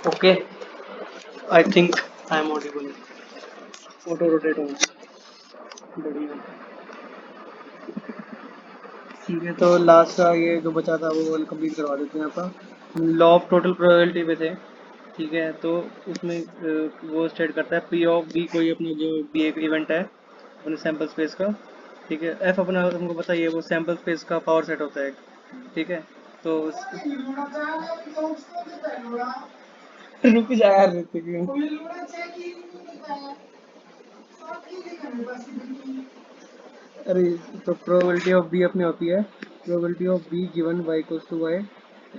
Okay, I think I am audible. Auto rotate होगा। बढ़िया। ठीक है, तो लास्ट का ये जो बचा था वो कंप्लीट करवा देते हैं अपन। लॉ ऑफ टोटल प्रोबेबिलिटी पे थे। ठीक है, तो उसमें वो स्टेट करता है पी ऑफ बी, कोई अपना जो बी एक इवेंट है अपने सैम्पल स्पेस का। ठीक है, एफ अपना तुमको पता ही है, वो सैम्पल स्पेस का पावर सेट होता है। ठीक है, तो रुक जा यार ऋतिक। अरे, तो प्रोबेबिलिटी ऑफ बी अपनी होती है probability of B given Y equals to Y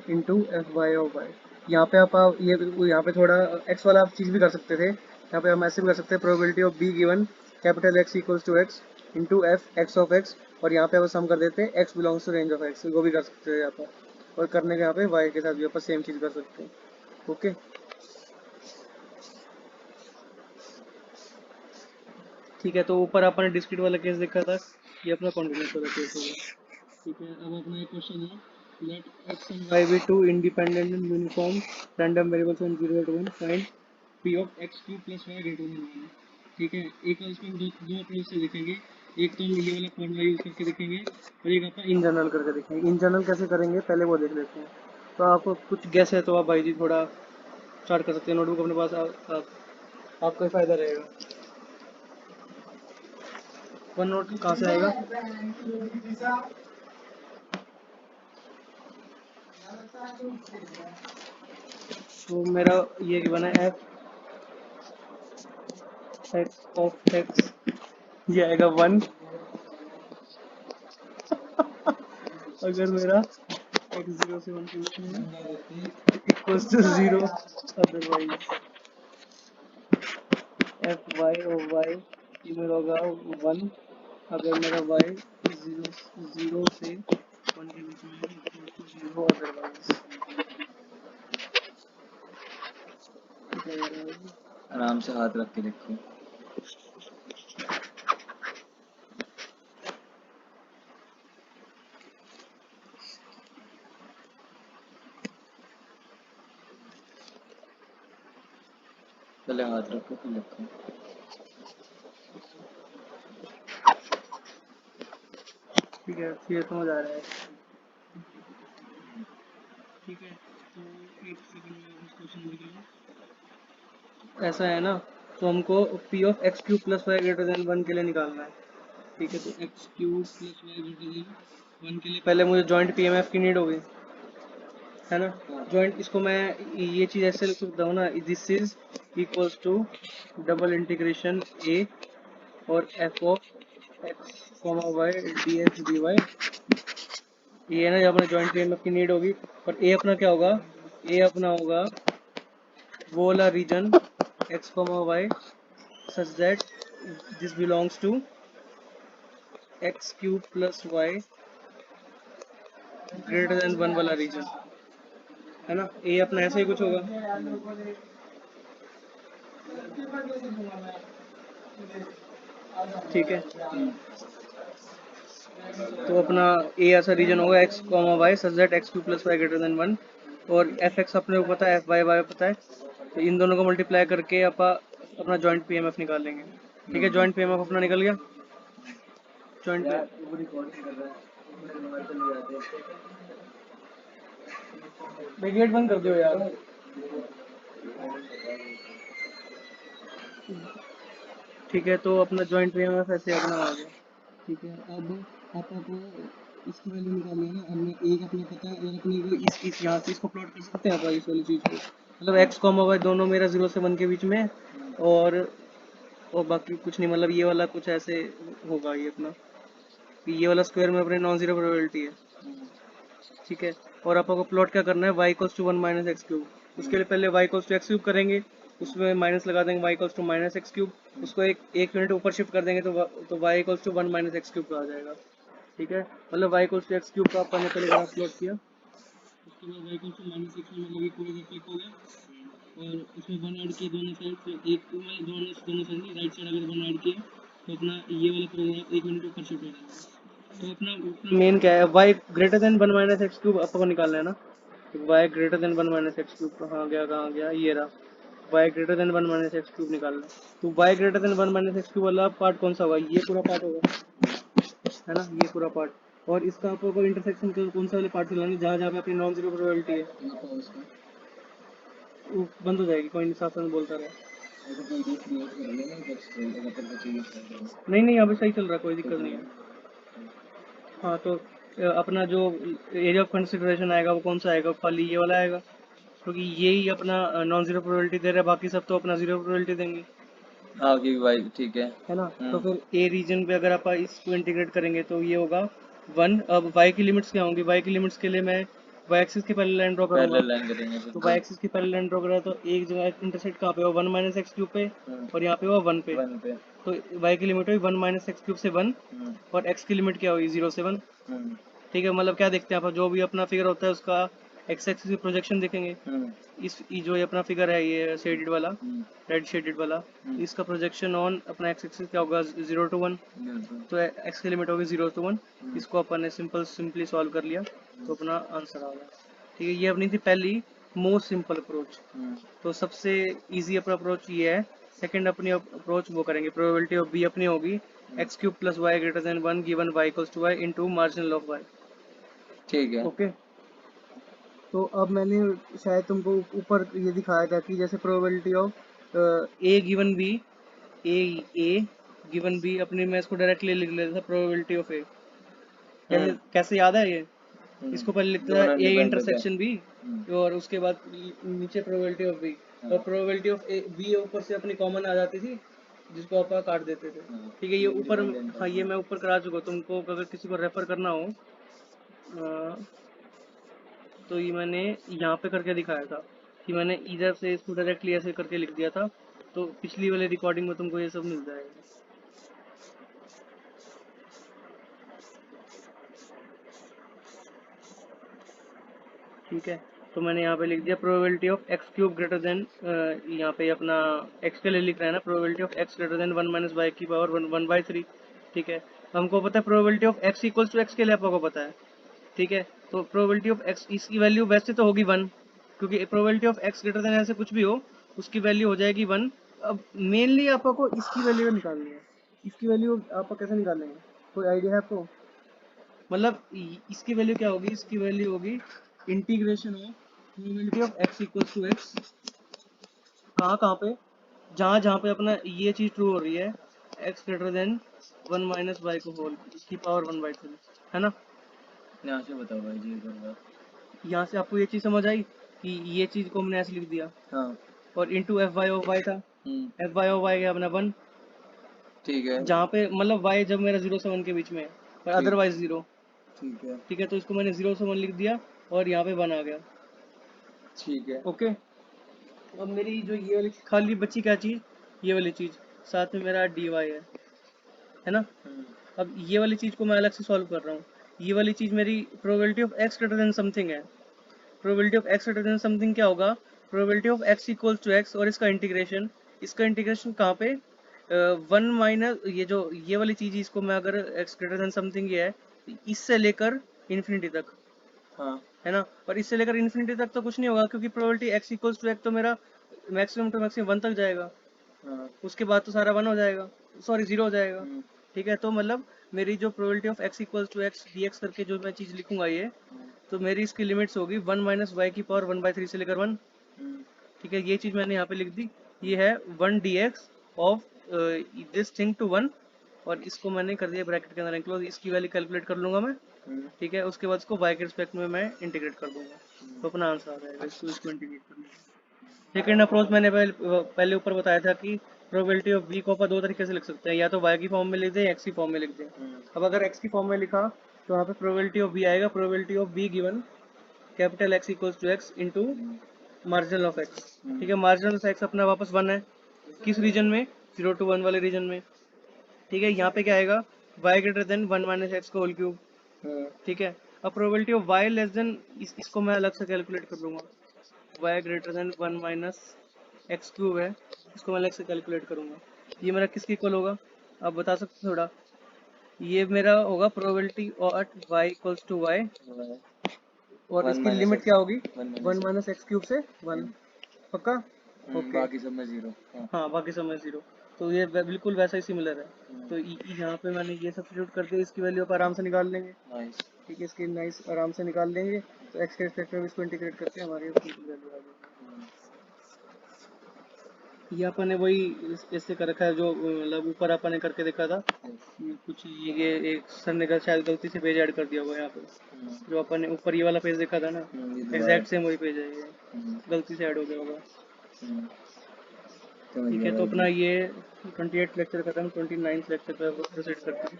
into F Y of Y. यहाँ पे आप ये यहाँ पे थोड़ा एक्स वाला आप चीज़ भी कर सकते थे, यहाँ पे हम ऐसे भी कर सकते हैं probability of B given capital X equals to X into F X of X. और यहाँ पे हम कर देते हैं X belongs to range of X, वो भी कर सकते हैं यहाँ पर। और करने के यहाँ पे वाई के साथ भी अपन सेम चीज़ कर सकते हैं। ओके। ठीक है, तो ऊपर अपन ने डिस्क्रीट वाला केस देखा था, ये अपना कॉन्टिन्यूस वाला केस होगा। ठीक है, अब अपना एक क्वेश्चन है, let X and Y be two independent and uniform random variables on 0 to 1, find P of X cube plus Y greater than 1। ठीक है, एक और इसमें दो अप्रोच से देखेंगे। एक तो हम ये वाला फॉर्मूला यूज करके देखेंगे, और एक अपन इन जनरल करके देखेंगे। इन जनरल कैसे करेंगे पहले वो देख लेते हैं। तो आपको कुछ गैस है तो आप भाई जी थोड़ा स्टार्ट कर सकते हैं, नोटबुक अपने पास आपका ही फायदा रहेगा। वन नोट कहाँ से आएगा? तो मेरा ये बना एफ एक्स ऑफ एक्स, ये आएगा 1। अगर मेरा एक्स 0 से 1 के बीच में equals to 0, otherwise F Y of Y ये मेरा होगा 1। अगर मेरा वाई 0 से 1 के बीच में इक्वल्स टू 0, अदरवाइज। आराम से हाथ रख के देखो। पहले हाथ रखो फिर लिखो। ठीक है, ये समझ आ रहा है। ठीक है, तो एक सेकंड में इस क्वेश्चन लिख लूँ। ऐसा है ना, तो हमको P of X cube plus Y greater than 1 के लिए निकालना है। ठीक है, तो X cube plus Y greater than 1 के लिए पहले मुझे जॉइंट पी एम एफ की नीड होगी, है ना। जॉइंट इसको मैं ये चीज़ ऐसे लिख सकता हूँ ना, this is equals to double integration A और F of X comma Y D X D Y. ये है ना, जब अपने जॉइंट पी एम एफ की नीड होगी। और ए अपना क्या होगा? ए अपना होगा वो वाला region X comma Y such that this belongs to X cube plus Y greater than 1 वाला रीजन, है ना। ए अपना ऐसे ही कुछ होगा। ठीक है, तो अपना ए ऐसा रीजन होगा X comma Y such that X cube plus Y greater than 1। और एफ एक्स अपने को पता है, एफ वाई वाई पता है, तो इन दोनों को मल्टीप्लाई करके अपना जॉइंट पी एम एफ निकाल लेंगे। ठीक है, जॉइंट पी एम एफ अपना निकल गया। जॉइंट पे गेट बंद कर दो यार। ठीक है, तो अपना जॉइंट पी एम एफ ऐसे अपना आ गया। ठीक है, अब पापा को इसकी वैल्यू निकालनी है ना। हमने एक अपने पता है, और अपने को इस यहाँ से इसको प्लॉट कर सकते हैं अपन इस वाली चीज़ को, मतलब एक्स कॉमा वाई दोनों मेरा 0 से 1 के बीच में। और और बाकी कुछ नहीं, मतलब ये वाला कुछ ऐसे होगा ये अपना, कि ये वाला स्क्वायर में अपने नॉन जीरो प्रोबेबिलिटी है। ठीक है, और आपको प्लॉट क्या करना है, Y equals to 1 minus X cube. उसके लिए पहले Y equals to X cube करेंगे, उसमें माइनस लगा देंगे, Y equals to minus X cube. उसको एक यूनिट ऊपर शिफ्ट कर देंगे, तो Y equals to 1 minus X cube का आ जाएगा। ठीक है, मतलब Y equals to X cube का अपन ने पहले ग्राफ प्लॉट किया। उसके बाद Y equals to minus x मतलब ये पूरा क्लिक हो गया, और उसमें वन ऐड किए दोनों साइड, तो एक में दोनों साइड नहीं, राइट साइड अगर वन ऐड किया तो अपना ये वाला प्रोग्राम एक मिनट ऊपर शिफ्ट हो जाएगा। तो अपना मेन क्या है, Y greater than 1 minus X cube अपन को निकालना है ना। y greater than 1 minus X cube कहाँ गया ये रहा, y greater than 1 minus X cube निकालना। तो y greater than 1 minus X cube वाला पार्ट कौन सा होगा, ये पूरा पार्ट होगा, है ना, ये पूरा पार्ट। और इसका आपको इंटरसेक्शन का कौन सा वाले पार्ट से लानी, जहाँ जहाँ पे अपनी नॉन जीरो प्रोबेबिलिटी है वो बंद हो जाएगी, कोई नहीं, साथ साथ बोलता रहे। नहीं नहीं, अभी सही चल रहा है, कोई दिक्कत नहीं है। हाँ तो अपना जो एरिया ऑफ कंसिडरेशन आएगा वो कौन सा आएगा, खाली ये वाला आएगा, क्योंकि ये ही अपना नॉन जीरो प्रोबेबिलिटी दे रहा है, बाकी सब तो अपना जीरो प्रोबेबिलिटी देंगे, हाँ कि भाई ठीक है ना। तो है। फिर ए रीजन पे अगर आप इसको इंटीग्रेट करेंगे तो ये होगा 1। अब y की लिमिट्स क्या होंगी, y की लिमिट्स के लिए मैं y एक्सिस की पहले लाइन ड्रॉ करूंगा। पैरेलल लाइन करेंगे तो y बिल्कुल। एक्सिस की पहले लाइन ड्रॉ करा तो एक जगह इंटरसेक्ट कहाँ पे हुआ, 1 माइनस एक्स क्यूब पे, और यहाँ पे हुआ 1 पे। 1 पे। तो y की लिमिट हुई 1 माइनस एक्स क्यूब से 1, और x की लिमिट क्या हुई 0 से 1। ठीक है, मतलब क्या देखते हैं आप, जो भी अपना फिगर होता है उसका एक्स एक्सिस की प्रोजेक्शन देखेंगे। जो ये अपना फिगर है ये शेडेड वाला, रेड शेडेड वाला, इसका प्रोजेक्शन ऑन अपना एक्स एक्सिस क्या होगा 0 टू 1। तो एक्स की लिमिट होगी 0 टू 1। इसको अपन ने सिंपली सॉल्व कर लिया तो अपना आंसर आ गया। ठीक है, ये अपनी थी पहली मोस्ट सिंपल अप्रोच। तो सबसे इजी अपना अप्रोच ये है। सेकंड अपनी अप्रोच वो करेंगे, प्रोबेबिलिटी ऑफ बी अपनी होगी X cube plus Y greater than 1 given Y equals to Y into marginal of Y. ठीक है। ओके, तो अब मैंने शायद तुमको ऊपर ये दिखाया था कि जैसे probability of A given B, A given B अपने, मैं इसको डायरेक्टली लिख लेता था प्रोबेबिलिटी ऑफ ए। कैसे कैसे याद है ये, इसको पहले लिखता था दोनों ए डिपेंड होते इंटरसेक्शन बी, हैं। और उसके बाद नीचे प्रोबेबिलिटी ऑफ बी, और प्रोबेबिलिटी ऑफ ए बी ऊपर से अपनी कॉमन आ जाती थी जिसको आप काट देते थे। ठीक है, ये ऊपर, हाँ ये मैं ऊपर करा चुका हूँ, तुमको अगर किसी को रेफर करना हो तो ये मैंने यहाँ पे करके दिखाया था कि मैंने इधर से इसको डायरेक्टली ऐसे करके लिख दिया था। तो पिछली वाले रिकॉर्डिंग में तुमको ये सब मिल जाएगा। ठीक है, तो मैंने यहाँ पे लिख दिया probability of X cube greater than, यहाँ पे अपना एक्स के लिए लिख रहा है ना, probability of X greater than 1 minus Y की पावर 1/3। ठीक है, हमको पता है probability of X equals to X के लिए आपको पता है। ठीक है, तो प्रोबेबिलिटी ऑफ एक्स, इसकी वैल्यू वैसे तो होगी 1, क्योंकि probability of X greater than ऐसे कुछ भी हो उसकी वैल्यू हो जाएगी 1। अब मेनली आपको इसकी वैल्यू निकालनी है। इसकी वैल्यू आप कैसे निकालेंगे, कोई आइडिया है आपको, मतलब इसकी वैल्यू क्या होगी, इसकी वैल्यू होगी integration of probability of X equals to X, कहाँ कहाँ पे, जहाँ जहाँ पे अपना ये चीज़ ट्रू हो रही है, X greater than 1 minus Y को होल इसकी पावर 1/3, है ना। यहाँ से बताओ भाई जी एक बार। यहाँ से आपको ये चीज़ समझ आई कि ये चीज़ को हमने ऐसे लिख दिया, हाँ। और into F Y of Y था, एफ वाई ऑफ वाई गया अपना 1, ठीक है। जहाँ पे मतलब वाई जब मेरा 0 से 1 के बीच में है, पर अदरवाइज 0। ठीक है। ठीक है, तो इसको मैंने 0 से 1 लिख दिया और यहाँ पे 1 आ गया। ठीक है। ओके, अब मेरी जो ये वाली खाली बची क्या चीज़, ये वाली चीज़, साथ में मेरा डी वाई है ना। अब ये वाली चीज़ को मैं अलग से सॉल्व कर रहा हूँ। ये वाली चीज़ मेरी probability of X greater than something है। Probability of X greater than something क्या होगा, probability of X equals to X, और इसका इंटीग्रेशन कहाँ पे, 1 माइनस ये वाली चीज़, इसको मैं अगर एक्स ग्रेटर देन समथिंग ये है इससे लेकर इन्फिनिटी तक, हाँ। है ना। और इससे लेकर इन्फिनिटी तक तो कुछ नहीं होगा, क्योंकि probability X equals to X तो मेरा मैक्सिमम टू मैक्सिमम 1 तक जाएगा, हाँ। उसके बाद तो सारा 1 हो जाएगा, सॉरी 0 हो जाएगा। ठीक है, तो मतलब मेरी जो probability of X equals to X D X करके जो मैं चीज़ लिखूंगा ये, तो मेरी इसकी लिमिट्स होगी 1 माइनस वाई की पावर 1/3 से लेकर 1। ठीक है, ये चीज़ मैंने यहाँ पे लिख दी, ये है 1 D X of this thing to 1, और इसको मैंने कर दिया ब्रैकेट के अंदर एंक्लोज, इसकी वैल्यू कैलकुलेट कर लूंगा मैं। ठीक है, उसके बाद इसको वाई के रिस्पेक्ट में मैं इंटीग्रेट कर दूंगा, तो अपना आंसर आ जाएगा इसको इंटीग्रेट करने का। सेकेंड अप्रोच मैंने पहले ऊपर बताया था कि प्रोबेबिलिटी ऑफ बी को अपन दो तरीके से लिख सकते हैं, या तो वाई की फॉर्म में लिख दें, एक्स की फॉर्म में लिख दें। अब अगर एक्स की फॉर्म में लिखा तो यहाँ पे प्रोबेबिलिटी ऑफ बी आएगा, probability of B given capital X equals to X into marginal of X. ठीक है, मार्जिनल ऑफ एक्स अपना वापस 1 है, किस रीजन में, 0 to 1 वाले रीजन में। ठीक है, यहाँ पे क्या आएगा, y greater than 1 minus x का होल क्यूब। ठीक है, अब probability of y less than, इसको मैं अलग से कैलकुलेट कर लूंगा, y greater than 1 minus X cube है, इसको मैं अलग से कैलकुलेट करूंगा। ये मेरा किसके इक्वल होगा, आप बता सकते हो थोड़ा, ये मेरा होगा probability of y equals to y और वन इसकी माइनस लिमिट एक्स, क्या होगी? One 1 minus minus X cube से 1, पक्का? ओके। बाकी सब में 0। हाँ। हाँ, बाकी सब में 0। तो ये बिल्कुल वैसा ही सिमिलर है। हम्म, तो यहाँ पे मैंने ये सब्स्टिट्यूट करके इसकी वैल्यू आप आराम से निकाल लेंगे। नाइस। ठीक है, इसकी नाइस आराम से निकाल लेंगे। तो एक्स के रिस्पेक्ट में इसको इंटीग्रेट करके हमारी वैल्यू आ जाएगी। ये अपन ने वही इससे कर रखा है जो मतलब ऊपर अपन ने करके देखा था। कुछ ये एक सर ने शायद गलती से पेज ऐड कर दिया होगा यहाँ पे। जो अपन ने ऊपर ये वाला पेज देखा था ना, ये दोबारा। एग्जैक्ट सेम वही पेज है ये, गलती से ऐड हो गया होगा। ठीक है, तो अपना ये 28 लेक्चर खत्म, 29 लेक्चर पे प्रोसीड करते हैं।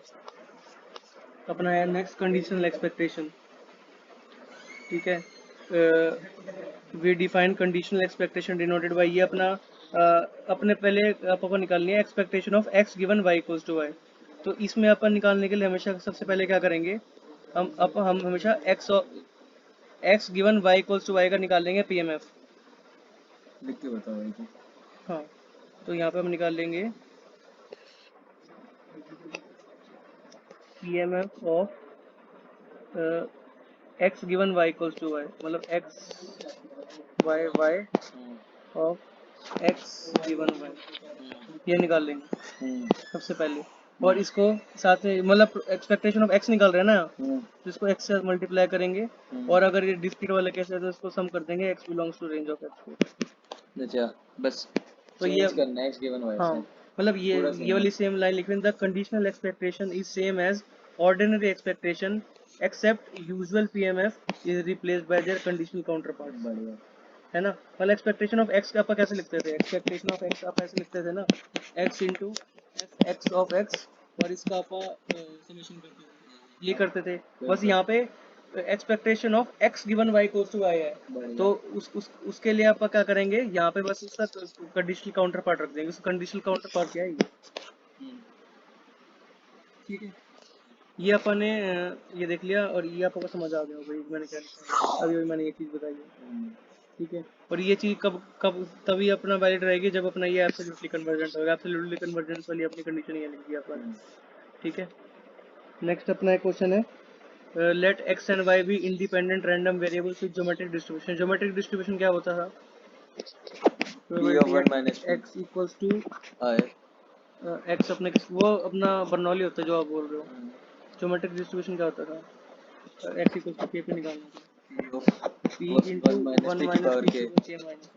अपना है नेक्स्ट कंडीशनल एक्सपेक्टेशन। ठीक है, we define conditional expectation denoted by, ये अपना अपने पहले आपको निकालनी है expectation of x given Y equals to Y. तो इसमें अपन निकालने के लिए हमेशा सबसे पहले क्या करेंगे, हम हमेशा X given Y equals to Y का निकाल लेंगे पीएमएफ। लिख के बताओ भाई। हाँ, तो यहाँ पे हम निकाल लेंगे PMF of x given Y equals to Y, मतलब X Y Y of x given Y, ये निकाल लेंगे सबसे पहले। और इसको साथ में मतलब एक्सपेक्टेशन ऑफ एक्स निकाल रहे हैं ना, तो इसको एक्स से मल्टीप्लाई करेंगे। और अगर ये डिस्क्रीट वाला केस है तो इसको सम कर देंगे, X belongs to range of X को। अच्छा, बस तो चेंज ये करना है एक्स गिवन वाई हाँ, से। मतलब पूरा ये वाली सेम लाइन लिख the conditional expectation is same as ordinary expectation except usual PMF is replaced by their conditional counterpart. बढ़िया है ना, मतलब एक्सपेक्टेशन ऑफ एक्स का अपन कैसे लिखते थे, एक्सपेक्टेशन ऑफ एक्स आप ऐसे लिखते थे ना, x into x of X, और इसका अपन समेशन करते थे, ये करते थे। बस यहाँ पे expectation of x given Y equals to Y है, तो उसके लिए अपन क्या करेंगे, यहाँ पे बस उसका कंडीशनल काउंटर पार्ट रख देंगे। उसका कंडीशनल काउंटर पार्ट क्या है ये, ठीक है। ये अपन ने ये देख लिया और ये आपको समझ आ गया भाई मैंने क्या लिखा है। अभी मैंने ये चीज़ बताई है, ठीक है। और ये चीज़ कब कब तभी अपना वैलिड रहेगी जब अपना ये एब्सोल्युटली कन्वर्जेंट होगा। एब्सोल्युटली कन्वर्जेंस वाली अपनी कंडीशन ये लिख दिया अपन, ठीक है। नेक्स्ट अपना एक क्वेश्चन है, let X and Y be independent random variables with geometric distribution. Geometric distribution क्या होता था, एक्स इक्वल्स टू एक्स अपने वो अपना बर्नौली होता है जो आप बोल रहे हो। ज्योमेट्रिक डिस्ट्रीब्यूशन क्या होता था, एक्स इक्वल्स टू के पे निकालना, पी इंटू 1 माइनस पी के माइनस,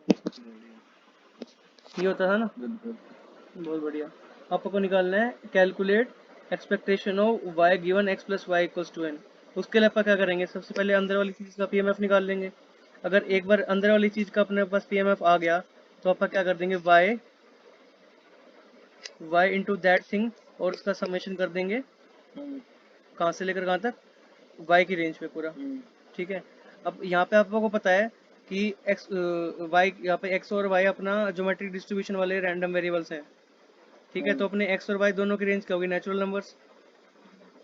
ये होता था ना। बहुत बढ़िया। आपको निकालना है calculate expectation of Y given X plus Y equals to N. उसके लिए अपन क्या करेंगे, सबसे पहले अंदर वाली चीज़ का पीएमएफ निकाल लेंगे। अगर एक बार अंदर वाली चीज़ का अपने पास पीएमएफ आ गया तो अपन क्या कर देंगे, वाई इंटू दैट थिंग, और उसका समेशन कर देंगे कहाँ से लेकर कहाँ तक, वाई की रेंज पे पूरा, ठीक है। अब यहाँ पे आपको पता है कि एक्स वाई, यहाँ पे एक्स और वाई अपना ज्योमेट्रिक डिस्ट्रीब्यूशन वाले रैंडम वेरिएबल्स हैं, ठीक है। तो अपने एक्स और वाई दोनों की रेंज क्या होगी, नेचुरल नंबर्स,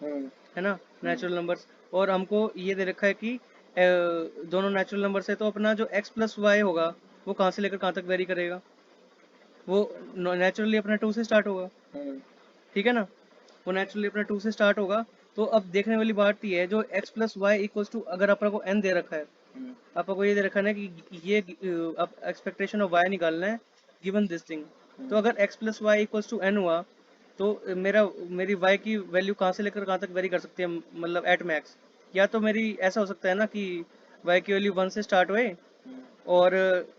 है ना, नेचुरल नंबर्स। और हमको ये दे रखा है कि दोनों नेचुरल नंबर्स है, तो अपना जो एक्स प्लस वाई होगा वो कहाँ से लेकर कहाँ तक वेरी करेगा, वो नेचुरली अपना 2 से स्टार्ट होगा, ठीक है ना। वो नेचुरली अपना 2 से स्टार्ट होगा। तो अब देखने वाली बात ये है, जो x plus Y equals to, अगर अपन को n दे रखा है, आपको ये दे रखा है ना कि ये अब एक्सपेक्टेशन ऑफ y निकालना है गिवन दिस थिंग। तो अगर x plus Y equals to n हुआ तो मेरी y की वैल्यू कहाँ से लेकर कहाँ तक वेरी कर सकती है, मतलब एट मैक्स। या तो मेरी ऐसा हो सकता है ना कि y की वैल्यू 1 से स्टार्ट हुए और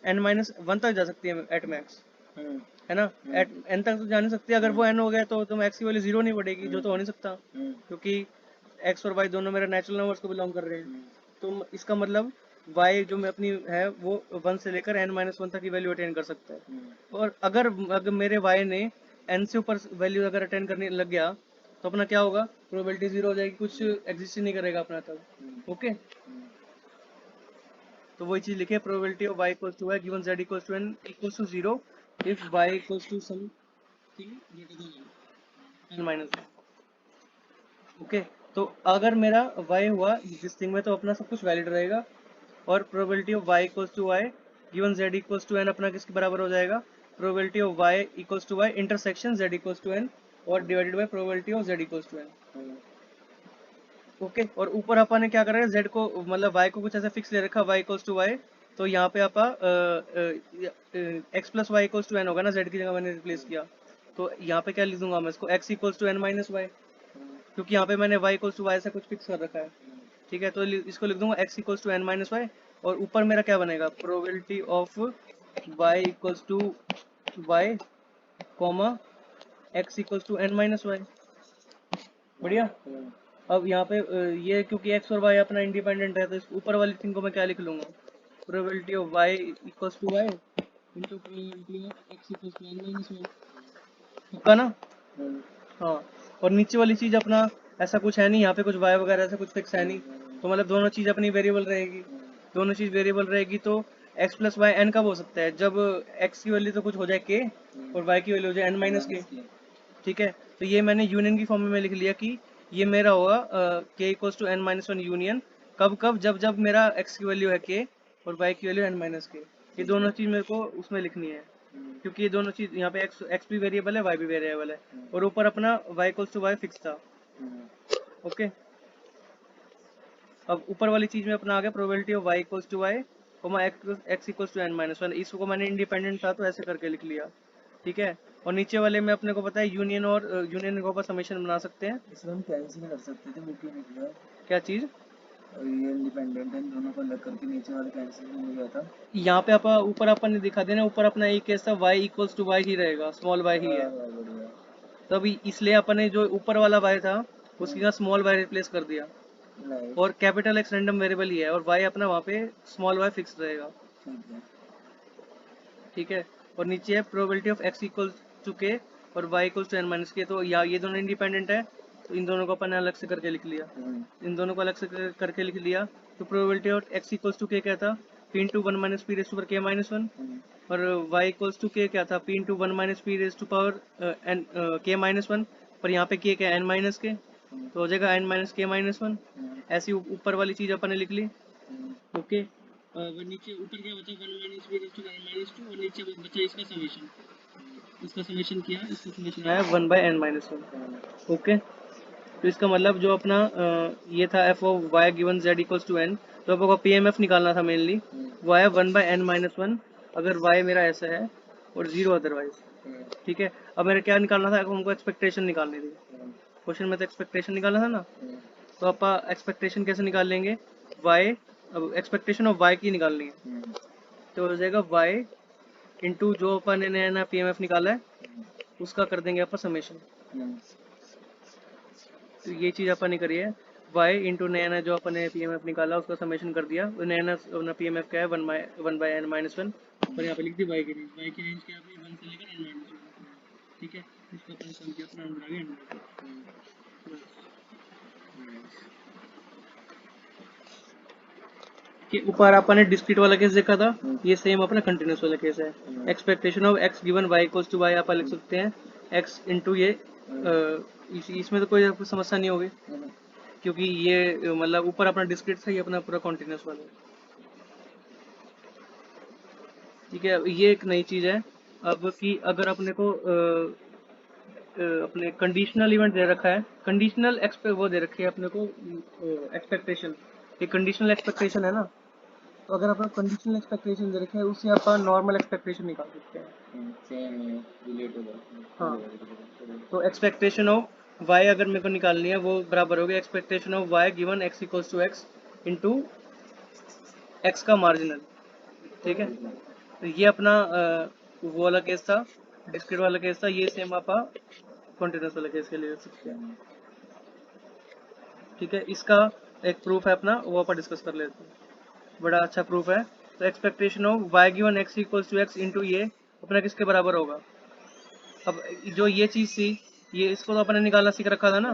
n माइनस 1 तक जा सकती है एट मैक्स, है ना। एट एन तक तो जा नहीं सकती। अगर वो एन हो गया तो एक्स की वैल्यू 0 नहीं बढ़ेगी, जो तो हो नहीं सकता, क्योंकि एक्स और वाई दोनों मेरे नेचुरल नंबर्स को बिलोंग कर रहे हैं। तो इसका मतलब वाई जो मैं अपनी है वो 1 से लेकर n माइनस 1 तक की वैल्यू अटेन कर सकता है। और अगर मेरे वाई ने n से ऊपर वैल्यू अगर अटेन करने लग गया तो अपना क्या होगा, प्रोबेबिलिटी 0 हो जाएगी, कुछ एग्जिस्ट ही नहीं करेगा अपना तब, ओके। तो वही चीज लिखे, probability of y equals to y given z equals to n equals to 0 if y equals to something greater than n minus 1, okay. तो अगर मेरा y हुआ जिस थिंग में तो अपना सब कुछ वैलिड रहेगा। और probability of y equals to y given z equals to n अपना किसके बराबर हो जाएगा, probability of y equals to y intersection z equals to n और divided by probability of z equals to n। Okay, और ऊपर अपन ने क्या करा है, z को मतलब y को कुछ ऐसे फिक्स ले रखा, y इक्वल्स टू वाई, तो यहाँ पे आपा x plus Y equals to n होगा ना, z की जगह मैंने रिप्लेस किया, तो यहाँ पे क्या लिख दूंगा मैं इसको, x equals to n minus y, क्योंकि यहाँ पे मैंने y इक्वल्स टू वाई से कुछ फिक्स कर रखा है। ठीक है, तो इसको लिख दूंगा x equals to n minus y, और ऊपर मेरा क्या बनेगा, probability of y equals to y comma x equals to n minus y. बढ़िया। अब यहाँ पे ये क्योंकि x और y अपना इंडिपेंडेंट है, तो इस ऊपर वाली थिंग को मैं क्या लिख लूंगा, probability of y equals to Y into probability of x equals to n minus y, पक्का ना? हाँ, और नीचे वाली चीज अपना ऐसा कुछ है नहीं, यहाँ पे कुछ y वगैरह ऐसा कुछ फिक्स है नहीं, तो मतलब दोनों चीज अपनी वेरिएबल रहेगी, दोनों चीज वेरिएबल रहेगी, तो x प्लस वाई एन कब हो सकता है, जब x की वैल्यू तो कुछ हो जाए k और y की वैल्यू हो जाए एन माइनस के। ठीक है, तो ये मैंने यूनियन की फॉर्म में लिख लिया कि ये मेरा होगा k equals to n minus one union, कब कब, जब जब मेरा x की वैल्यू है k और y की वैल्यू एन माइनस के। ये दोनों चीज मेरे को उसमें लिखनी है, क्योंकि ये दोनों चीज यहाँ पे x भी वेरिएबल है, y भी वेरिएबल है, और ऊपर अपना y equals to y fix था। ओके, अब ऊपर वाली चीज में अपना आ गया probability of y equals to y comma x equals to n minus one, इसको मैंने इंडिपेंडेंट था तो ऐसे करके लिख लिया। ठीक है, और नीचे वाले में अपने को पता है यूनियन, और यूनियन के ऊपर समेशन बना सकते हैं। इसमें हम कैंसिल कर सकते थे, वो क्यों नहीं किया? क्या चीज? और ये इंडिपेंडेंट है, इन दोनों को अलग करके नीचे वाले कैंसिल भी हो गया था। यहाँ पे अपा ऊपर अपन ने दिखा देना, ऊपर अपना एक केस था y इक्वल्स टू वाई ही रहेगा, स्मॉल y ही है, बढ़िया। तो अभी इसलिए अपन ने जो ऊपर वाला y था उसकी जगह स्मॉल y रिप्लेस कर दिया, नाइस। और कैपिटल x रैंडम वेरिएबल ही है, और y अपना वहाँ पे स्मॉल y फिक्स रहेगा। ठीक है। ठीक है, और नीचे है probability of x equal to k और y equal to n minus k, तो या ये दोनों इंडिपेंडेंट है, तो इन दोनों को अपन ने अलग से करके लिख लिया, इन दोनों को अलग से करके लिख लिया, तो probability of x equal to k क्या था, p into one minus p raise to power k minus one, और y इक्वल टू k क्या था, p into one minus p raise to power n k minus one, पर यहाँ पे k क्या है, n माइनस के, तो हो जाएगा n minus k minus one. ऐसी ऊपर वाली चीज अपन ने लिख ली। ओके, और नीचे ऊपर क्या बचा, one minus b to n minus two, और नीचे बचा इसका समेशन, इसका समेशन किया, इसका समेशन आया one by n minus one. Okay, तो इसका मतलब जो अपना ये था f of Y given z equals to n, तो आपको पी एम एफ निकालना था मेनली, वो है one by n minus one, अगर वाई मेरा ऐसा है और जीरो अदरवाइज। ठीक है, अब मेरा क्या निकालना था, हमको एक्सपेक्टेशन निकालनी थी, क्वेश्चन में तो एक्सपेक्टेशन निकालना था ना, तो आप एक्सपेक्टेशन कैसे निकाल लेंगे, y, अब एक्सपेक्टेशन ऑफ y की निकालनी है, तो हो जाएगा y इंटू जो अपन ने नया नया पीएमएफ निकाला है उसका कर देंगे अपन समेशन। तो ये चीज़ अपन ने करी है, y इंटू नया नया जो अपन ने पीएमएफ निकाला उसका समेशन कर दिया, नया नया पीएमएफ क्या है, one by n minus one, और यहाँ पे लिख दी y की रेंज, y की रेंज क्या है, वन से लेकर एन माइनस वन। ठीक है, इसको अपन सम किया, अपना आंसर आ गया एन। कि ऊपर अपन ने डिस्क्रीट वाला केस देखा था, ये सेम अपना कंटिन्यूस वाला केस है। Expectation of x given y equals to y आप लिख सकते हैं x इंटू ये इसमें तो कोई समस्या नहीं होगी, क्योंकि ये मतलब ऊपर अपना डिस्क्रीट था, ये अपना पूरा कंटिन्यूस वाला है। ठीक है, ये एक नई चीज है अब कि अगर अपने को अपने कंडीशनल इवेंट दे रखा है, कंडीशनल वो दे रखी है अपने को एक्सपेक्टेशन, ये कंडीशनल एक्सपेक्टेशन है ना, तो अगर अपना कंडीशनल एक्सपेक्टेशन दे रखे है उससे अपन नॉर्मल एक्सपेक्टेशन निकाल सकते हैं। सेम है, रिलेटेबल। हाँ, तो एक्सपेक्टेशन ऑफ y अगर मेरे को निकालनी है वो बराबर होगी expectation of y given x equals to x into x का मार्जिनल। ठीक है, तो ये अपना वो वाला केस था, डिस्क्रीट वाला केस था, ये सेम आप कॉन्टिन्यूस वाला केस के लिए कर सकते हैं। ठीक है, इसका एक प्रूफ है अपना, वो अपन डिस्कस कर लेते हैं, बड़ा अच्छा प्रूफ है। तो expectation of y given x equals to x into ये अपना किसके बराबर होगा, अब जो ये चीज थी ये इसको तो अपने निकालना सीख रखा था ना,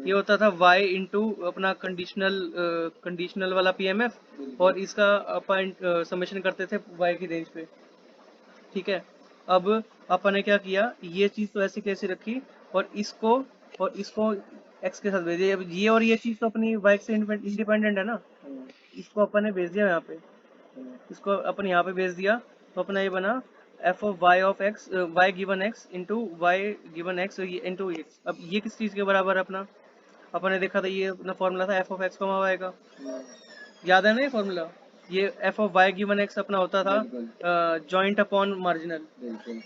ये होता था y इंटू अपना कंडीशनल वाला पीएमएफ, और इसका अपन समेशन करते थे y की रेंज पे। ठीक है, अब अपन ने क्या किया, ये चीज तो ऐसी कैसे रखी, और इसको x के साथ भेजे, अब ये और ये चीज तो अपनी y से इंडिपेंडेंट है ना, इसको अपन ने भेज दिया यहाँ पे, इसको अपन यहाँ पे भेज दिया, तो अपना ये बना f of y given x into y given x into x. अब ये किस चीज के बराबर है अपना, अपन ने देखा था ये अपना फॉर्मूला था f of x comma y का, याद है ना ये फॉर्मूला? ये f of Y given x अपना होता था जॉइंट अपॉन मार्जिनल। बिल्कुल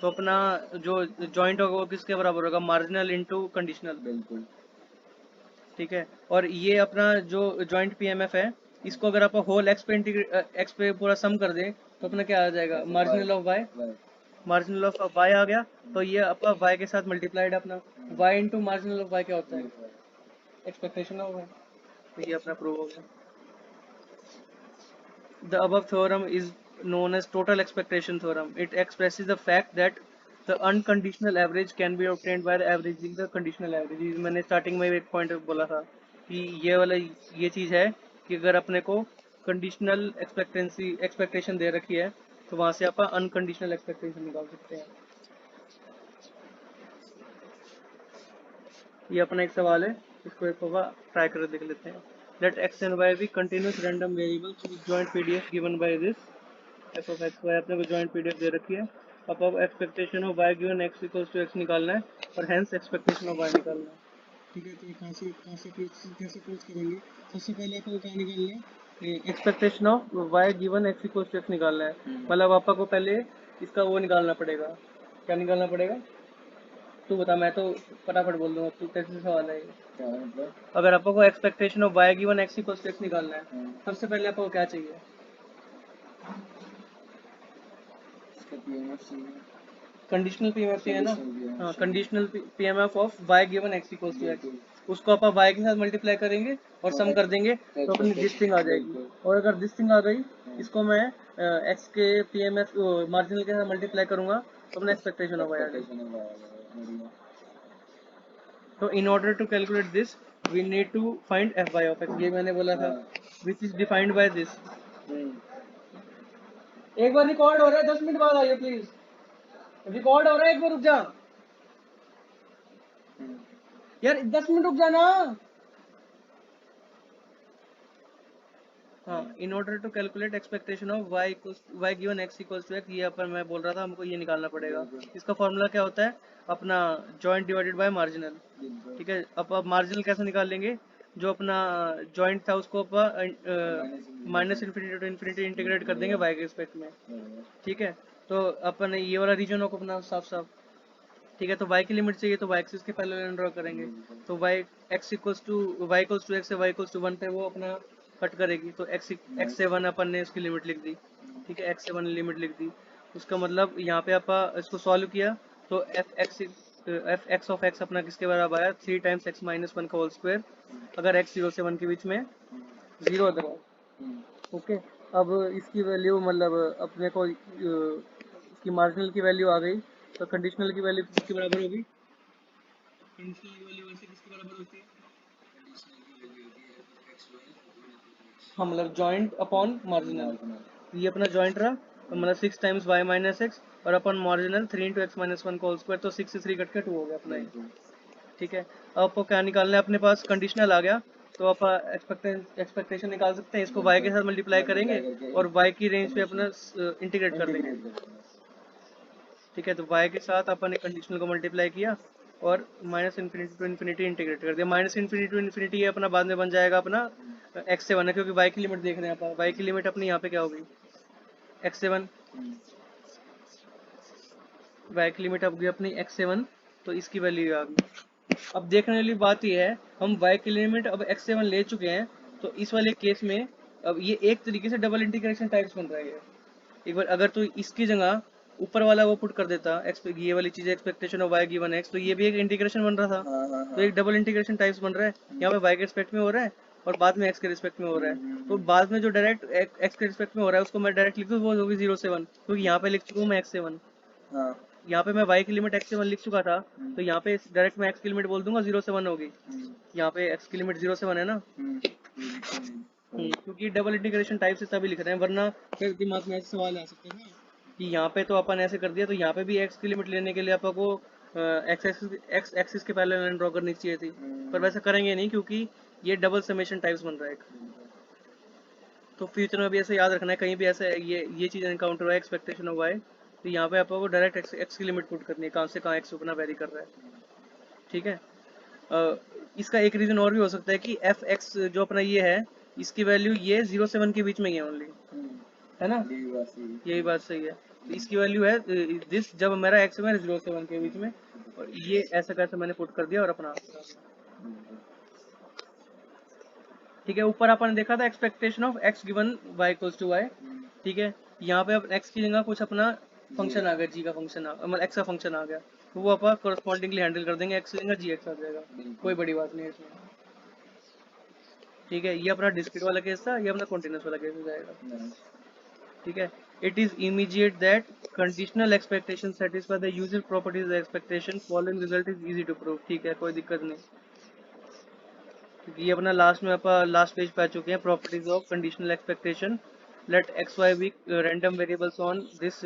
तो अपना जो जॉइंट होगा वो किसके बराबर होगा? Marginal into conditional. बिल्कुल ठीक है, और ये अपना जो जॉइंट पीएमएफ है, इसको अगर आप होल एक्स पे पूरा सम कर दें तो अपना क्या आ जाएगा? Marginal of Y. Marginal of Y आ गया, तो ये अपना वाई के साथ मल्टीप्लाइड अपना Y into marginal of Y क्या होता है? Expectation of Y. तो ये अपना प्रूव हो गया। The above theorem is known as total expectation theorem. It expresses the fact that the unconditional average can be obtained by the averaging the conditional average. मैंने starting में एक point बोला था कि ये वाला ये चीज़ है कि अगर अपने को कंडीशनल एक्सपेक्टेशन दे रखी है तो वहाँ से आप अनकंडीशनल एक्सपेक्टेशन निकाल सकते हैं। ये अपना एक सवाल है, इसको एक बार ट्राई कर देख लेते हैं। Let x and y be continuous random variables with joint PDF given by this f of x y अपने को joint PDF दे रखी है। अब expectation of y given x equals to x निकालना है और hence एक्सपेक्टेशन ऑफ y निकालना है। ठीक है, तो ये कैसे प्रूव करेंगे? सबसे पहले आपको क्या निकालना है? Expectation of y given x equals to x निकालना है। मतलब आपको को पहले इसका वो निकालना पड़ेगा। क्या निकालना पड़ेगा? तू बता, मैं तो फटाफट बोल दूंगा, तू कैसे सवाल है ये? अगर आपको expectation of y given x equals to x निकालना है, सबसे पहले आपको क्या चाहिए? कंडीशनल पीएमएफ है ना? हाँ, conditional PMF of y given x equals to x, उसको आप y के साथ मल्टीप्लाई करेंगे और सम कर देंगे तो अपनी दिस थिंग आ जाएगी। और अगर दिस थिंग आ गई, इसको मैं x के पीएमएफ मार्जिनल के साथ मल्टीप्लाई करूंगा तो अपना एक्सपेक्टेशन ऑफ y आ जाएगी। तो in order to calculate this we need to find f Y of x, ये मैंने बोला था, which is defined by this. एक बार रिकॉर्ड हो रहा है, 10 मिनट बाद आइए प्लीज। रिकॉर्ड हो रहा है, एक बार रुक जा यार, 10 मिनट रुक जाना। हाँ, in order to calculate expectation of y given x equals to x, ये अपन मैं बोल रहा था हमको ये निकालना पड़ेगा। इसका फॉर्मूला क्या होता है? अपना जॉइंट डिवाइडेड बाय मार्जिनल। ठीक है, अब मार्जिनल कैसे निकाल लेंगे? जो अपना जॉइंट था उसको अपन minus infinity to infinity integrate कर देंगे y के रिस्पेक्ट में। ठीक है, तो अपन ये वाला रीजन हो अपना साफ साफ। ठीक है, तो y की लिमिट चाहिए तो y एक्सिस के पैरेलल ड्रॉ करेंगे। तो y x equals to x से y इक्वल्स टू 1 पे वो अपना कट करेगी, तो x से 1 अपन ने उसकी लिमिट लिख दी। ठीक है, x से 1 लिमिट लिख दी, उसका मतलब यहाँ पे अपन इसको सॉल्व किया तो एफ एक्स ऑफ एक्स अपना किसके बराबर आया? 3 टाइम्स x माइनस 1 का होल स्क्वायर, अगर x 0 से 1 के बीच में 0 अदरवाइज। ओके, अब इसकी वैल्यू मतलब अपने को इसकी मार्जिनल की वैल्यू आ गई, तो कंडीशनल की वैल्यू किसके बराबर होगी? कंडीशनल की वैल्यू वैसे किसके बराबर होती है? हाँ, मतलब जॉइंट अपॉन मार्जिनल। ये अपना जॉइंट रहा, तो मतलब 6 टाइम्स y माइनस एक्स और अपन मार्जिनल 3 इंटू एक्स माइनस 1 का होल स्क्वायर, तो 6 से 3 कट के 2 हो गया अपना ये। ठीक है, अब आपको क्या निकालना है? अपने पास कंडीशनल आ गया, तो आप एक्सपेक्टेशन निकाल सकते हैं। इसको y के साथ मल्टीप्लाई करेंगे और y की रेंज पे अपना इंटीग्रेट कर देंगे। ठीक है, तो y के साथ अपन ने कंडीशनल को मल्टीप्लाई किया और minus infinity to infinity integrate कर दिया। माइनस इन्फिनिटी टू इन्फिनिटी ये अपना बाद में बन जाएगा अपना x से 1 है, क्योंकि y की लिमिट देख रहे हैं अपन। y की लिमिट अपनी यहाँ पे क्या होगी? x से 1, y की लिमिट अब गई अपनी x से 1, तो इसकी वैल्यू आ गई। अब देखने वाली बात यह है, हम y की लिमिट अब x से 1 ले चुके हैं, तो इस वाले केस में अब ये एक तरीके से डबल इंटीग्रेशन टाइप्स बन रहा है। एक बार अगर तो इसकी जगह ऊपर वाला वो पुट कर देता, ये वाली चीज expectation of y given x, तो ये भी एक इंटीग्रेशन बन रहा था। तो एक डबल इंटीग्रेशन टाइप्स बन रहा है, यहाँ पे y के रिस्पेक्ट में हो रहा है और बाद में x के रिस्पेक्ट में हो रहा है। तो बाद में जो डायरेक्ट x के रिस्पेक्ट में हो रहा है उसको मैं डायरेक्ट लिख दूँ, वो होगी 0 से 1, क्योंकि यहाँ पे लिख चुका हूँ मैं x से 1। यहाँ पे मैं y की लिमिट x से 1 लिख चुका था, तो यहाँ पे डायरेक्ट मैं x की लिमिट बोल दूंगा 0 से 1 होगी। यहाँ पे x की लिमिट 0 से 1 है ना, क्योंकि डबल इंटीग्रेशन टाइप से तभी लिख रहे हैं, वरना फिर दिमाग में ऐसे सवाल आ सकते हैं कि यहाँ पे तो अपन ऐसे कर दिया, तो यहाँ पे भी x की लिमिट लेने के लिए अपन को x एक्सिस के पहले लाइन ड्रॉ करनी चाहिए थी, पर वैसे करेंगे नहीं क्योंकि ये डबल समेशन टाइप्स बन रहा है। तो फ्यूचर में भी ऐसे याद रखना है, कहीं भी ऐसे ये चीज़ एनकाउंटर हुआ एक्सपेक्टेशन ऑफ y, तो यहाँ पे आपको डायरेक्ट x की लिमिट पुट करनी है, कहाँ से कहाँ x अपना वेरी कर रहा है। ठीक है, इसका एक रीजन और भी हो सकता है कि एफ एक्स जो अपना ये है, इसकी वैल्यू ये 0 से 1 के बीच में ही है ओनली, है ना, यही बात सही है। यही बात सही है। तो इसकी वैल्यू है दिस, जब मेरा एक्स है 0 से 1 के बीच में, और ये ऐसा कैसे मैंने पुट कर दिया और अपना ठीक है। ऊपर अपन ने देखा था expectation of x given Y equals to y, ठीक है। यहाँ पे अब एक्स की जगह कुछ अपना फंक्शन आ गया, जी का फंक्शन मतलब एक्स का फंक्शन आ गया, तो वो अपन कोरस्पॉन्डिंगली हैंडल कर देंगे, एक्स की जगह जी एक्स आ जाएगा, कोई बड़ी बात नहीं है इसमें, ठीक है। ये अपना डिस्क्रीट वाला केस था, ये अपना कॉन्टिन्यूस वाला केस हो जाएगा, ठीक है। It is immediate that conditional expectation satisfy the usual properties expectation, following result is easy to prove, ठीक है, कोई दिक्कत नहीं, क्योंकि ये अपना लास्ट में अपन लास्ट पेज पे आ चुके हैं, properties of conditional expectation, let x y be random variables on this,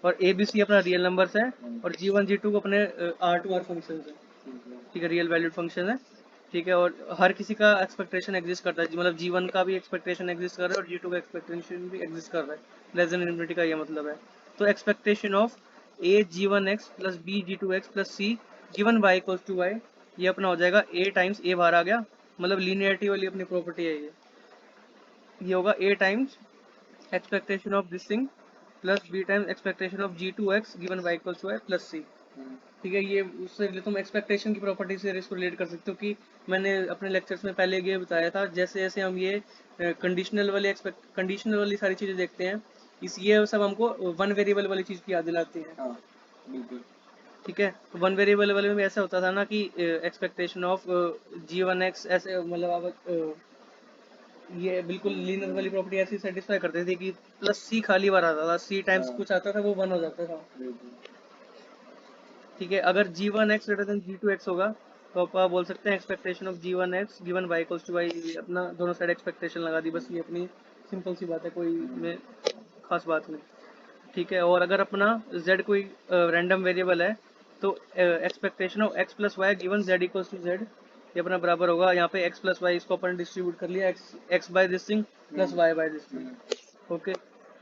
और ए बी सी अपना रियल नंबर्स है, और जी वन जी टू अपने आर टू आर फंक्शन है, ठीक है, रियल वैल्यूड फंक्शन है, ठीक है। और हर किसी का एक्सपेक्टेशन एग्जिस्ट करता है, मतलब जी वन का भी एक्सपेक्टेशन एग्जिस्ट कर रहा है और जी टू का एक्सपेक्टेशन भी एग्जिस्ट कर रहा है, लेस देन इनफिनिटी का ये मतलब है। तो expectation of a g one x plus b g two x plus c given Y equals to y, ये अपना हो जाएगा ए टाइम्स ए बाहर आ गया, मतलब लीनियरिटी वाली अपनी प्रॉपर्टी है ये होगा A times expectation of this thing plus B times expectation of G two X given Y equals to Y plus C, ठीक है। ये उससे तुम एक्सपेक्टेशन की प्रॉपर्टी से इसको रिलेट कर सकते हो, कि मैंने अपने लेक्चर्स में पहले ये बताया था, जैसे जैसे हम ये कंडीशनल वाली सारी चीजें देखते हैं, इस ये सब हमको वन वेरिएबल वाली चीज की याद दिलाती है, हाँ बिल्कुल, ठीक है। तो वन वेरिएबल वाले में भी ऐसा होता था ना कि expectation of ji one x ऐसे, मतलब आप ये बिल्कुल लीनियर वाली प्रॉपर्टी ऐसी सेटिस्फाई करते थे कि प्लस सी खाली बार आता था, सी टाइम्स हाँ। कुछ आता था, वो वन हो जाता था, बिल्कुल, ठीक है। अगर G one X greater than G two X होगा, तो आप बोल सकते हैं expectation of ji one X given Y equals to Y, अपना दोनों साइड एक्सपेक्टेशन लगा दी, बस ये अपनी सिंपल सी बात है, कोई में खास बात नहीं, ठीक है। और अगर अपना z कोई रैंडम वेरिएबल है, तो expectation of x plus y given z equals to z, ये अपना बराबर होगा, यहाँ पे x प्लस वाई इसको अपन डिस्ट्रीब्यूट कर लिया, x by this thing plus y by this thing, okay.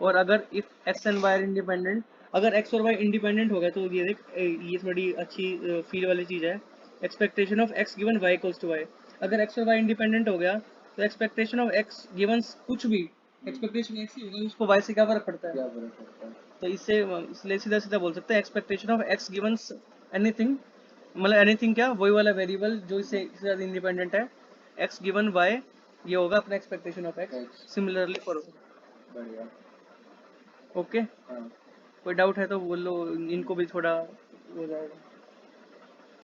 और अगर if x and y are independent, अगर x और y इंडिपेंडेंट हो गए, तो ये देख ये थोड़ी अच्छी फील वाली चीज है, expectation of x given y equals to y, अगर x और y इंडिपेंडेंट हो गया, तो एक्सपेक्टेशन ऑफ x गिवन कुछ भी, एक्सपेक्टेशन x ही होगा, उसको y से क्या फर्क पड़ता है, क्या फर्क पड़ता है? तो इससे इसलिए सीधा सीधा बोल सकते हैं expectation of x given anything, मतलब एनीथिंग क्या, वही वाला वेरिएबल जो इससे ज्यादा इंडिपेंडेंट है, x गिवन y, ये होगा अपना expectation of x, similarly for, बढ़िया, ओके। हाँ। कोई डाउट है तो बोल लो, इनको भी थोड़ा हो जाएगा।